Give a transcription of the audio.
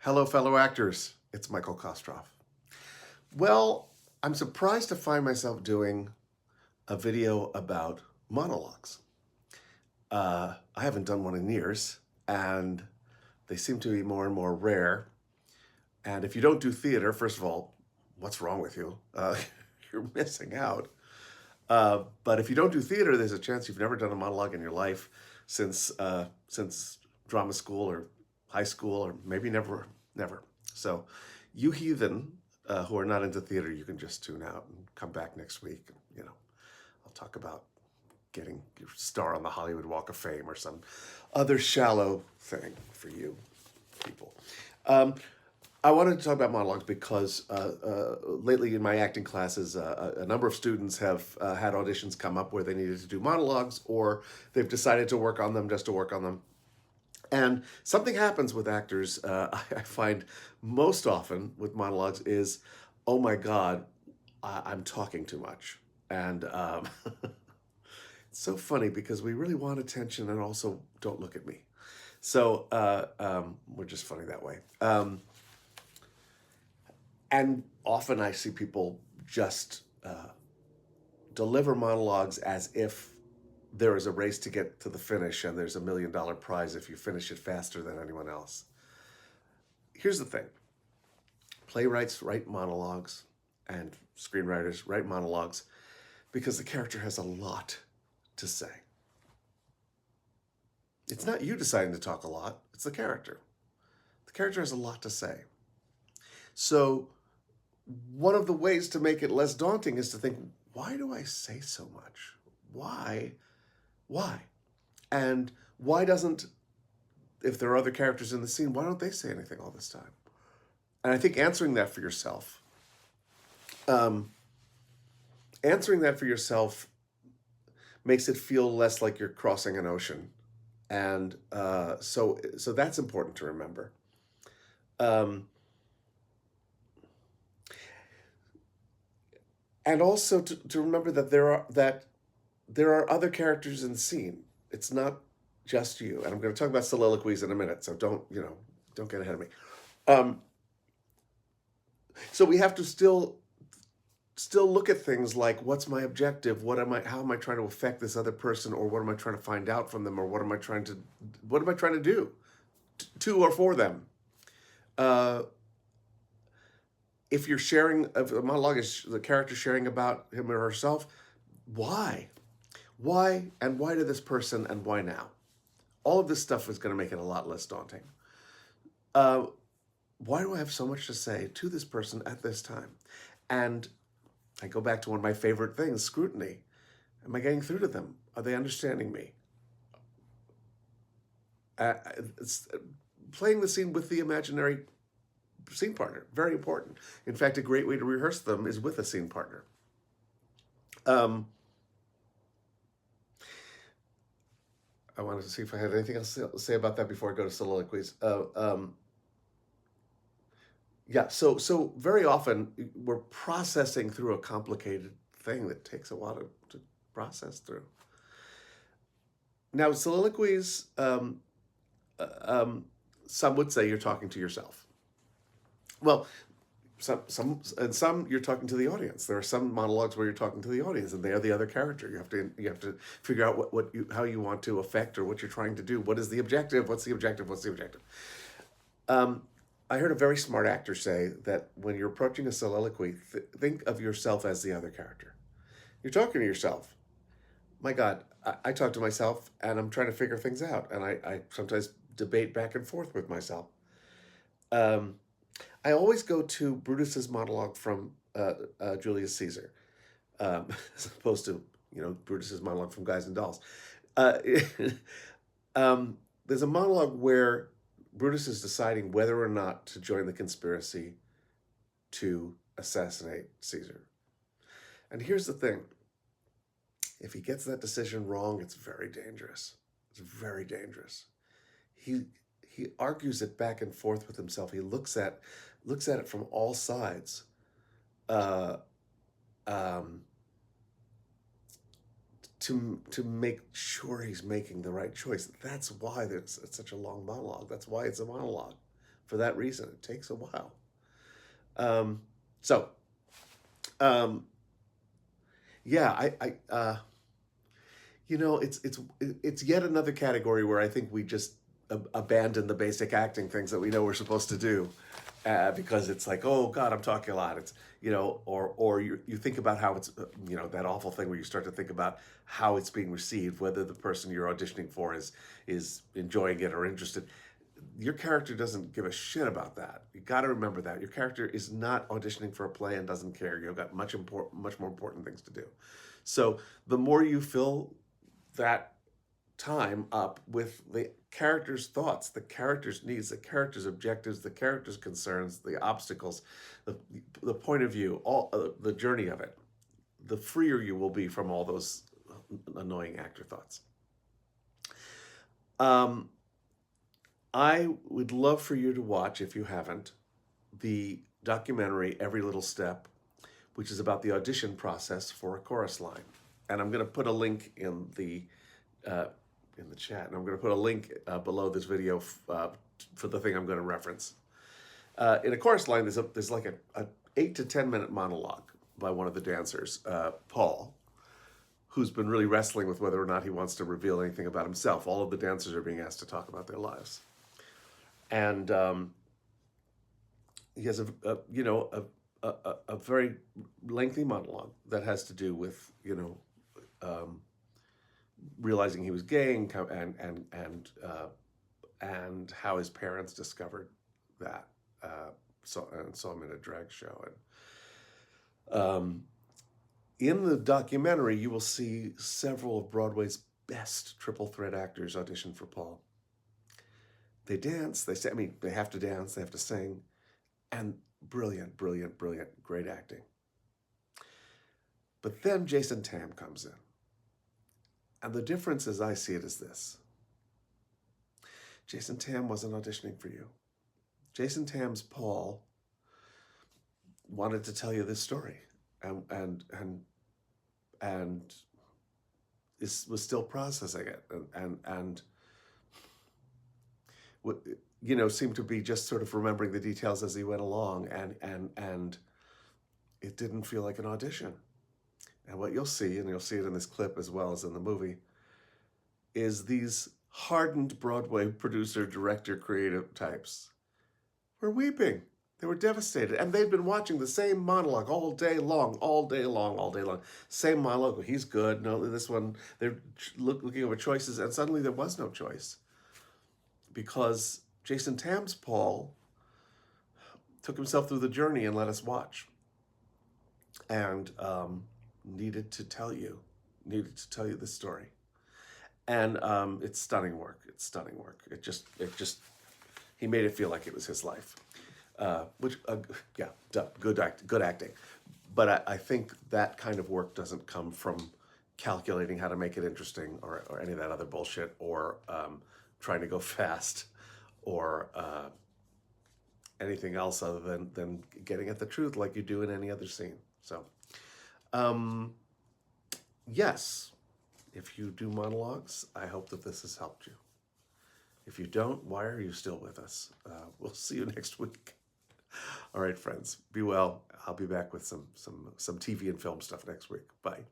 Hello, fellow actors. It's Michael Kostroff. Well, I'm surprised to find myself doing a video about monologues. I haven't done one in years, and they seem to be more and more rare. And if you don't do theater, first of all, what's wrong with you? You're missing out. But if you don't do theater, there's a chance you've never done a monologue in your life since drama school or high school, or maybe never. So, you heathen who are not into theater, you can just tune out and come back next week. I'll talk about getting your star on the Hollywood Walk of Fame or some other shallow thing for you people. I wanted to talk about monologues because lately in my acting classes, a number of students have had auditions come up where they needed to do monologues, or they've decided to work on them just to work on them. And something happens with actors, I find most often with monologues is, oh my God, I'm talking too much. And it's so funny because we really want attention and also don't look at me. So we're just funny that way. And often I see people just deliver monologues as if there is a race to get to the finish and there's $1 million prize if you finish it faster than anyone else. Here's the thing. Playwrights write monologues and screenwriters write monologues because the character has a lot to say. It's not you deciding to talk a lot, it's the character. The character has a lot to say. So one of the ways to make it less daunting is to think, why do I say so much? Why? And why doesn't, if there are other characters in the scene, why don't they say anything all this time? And I think answering that for yourself makes it feel less like you're crossing an ocean. And so that's important to remember. And also to remember that there are other characters in the scene. It's not just you. And I'm going to talk about soliloquies in a minute, so don't get ahead of me. So we have to still look at things like, what's my objective? How am I trying to affect this other person, or what am I trying to find out from them, or what am I trying to do to or for them? If you're sharing, if a monologue is the character sharing about him or herself, why? And why to this person, and why now? All of this stuff is going to make it a lot less daunting. Why do I have so much to say to this person at this time? And I go back to one of my favorite things, scrutiny. Am I getting through to them? Are they understanding me? Playing the scene with the imaginary scene partner, very important. In fact, a great way to rehearse them is with a scene partner. I wanted to see if I had anything else to say about that before I go to soliloquies. So very often we're processing through a complicated thing that takes a while to process through. Now, soliloquies, some would say you're talking to yourself. Well, some you're talking to the audience. There are some monologues where you're talking to the audience, and they are the other character. You have to figure out how you want to affect, or what you're trying to do. What is the objective? What's the objective? I heard a very smart actor say that when you're approaching a soliloquy, think of yourself as the other character. You're talking to yourself. My God, I talk to myself, and I'm trying to figure things out, and I sometimes debate back and forth with myself. I always go to Brutus's monologue from Julius Caesar, as opposed to Brutus's monologue from Guys and Dolls. There's a monologue where Brutus is deciding whether or not to join the conspiracy to assassinate Caesar. And here's the thing. If he gets that decision wrong, it's very dangerous. It's very dangerous. He argues it back and forth with himself. He looks at it from all sides. To make sure he's making the right choice. That's why it's such a long monologue. That's why it's a monologue. for that reason. It takes a while. Um, so, um, yeah, it's yet another category where I think we just abandon the basic acting things that we know we're supposed to do, because it's like, oh God, I'm talking a lot. It's or you think about how it's that awful thing where you start to think about how it's being received, whether the person you're auditioning for is enjoying it or interested. Your character doesn't give a shit about that. You got to remember that your character is not auditioning for a play and doesn't care. You've got much more important things to do. So the more you fill that time up with the character's thoughts, the character's needs, the character's objectives, the character's concerns, the obstacles, the point of view, all the journey of it, the freer you will be from all those annoying actor thoughts. I would love for you to watch, if you haven't, the documentary Every Little Step, which is about the audition process for a chorus line. And I'm going to put a link in the chat, and I'm going to put a link below this video for the thing I'm going to reference. In a chorus line, there's like a 8 to 10 minute monologue by one of the dancers, Paul, who's been really wrestling with whether or not he wants to reveal anything about himself. All of the dancers are being asked to talk about their lives, and he has a very lengthy monologue that has to do with realizing he was gay and how his parents discovered that, saw him in a drag show. And in the documentary, you will see several of Broadway's best triple threat actors audition for Paul. They dance. They have to dance. They have to sing, and brilliant, great acting. But then Jason Tam comes in. And the difference, as I see it, is this. Jason Tam wasn't auditioning for you. Jason Tam's Paul wanted to tell you this story, and was still processing it, and seemed to be just sort of remembering the details as he went along, and it didn't feel like an audition. And what you'll see, and you'll see it in this clip as well as in the movie, is these hardened Broadway producer, director, creative types were weeping. They were devastated. And they'd been watching the same monologue all day long. Same monologue. He's good. No, this one, they're looking over choices. And suddenly there was no choice, because Jason Tam's Paul took himself through the journey and let us watch. And needed to tell you this story. And it's stunning work. It just he made it feel like it was his life. Good acting. But I think that kind of work doesn't come from calculating how to make it interesting or any of that other bullshit, or trying to go fast, or anything else other than getting at the truth like you do in any other scene. So, yes, if you do monologues, I hope that this has helped you. If you don't, why are you still with us? We'll see you next week. All right, friends, be well. I'll be back with some TV and film stuff next week. Bye.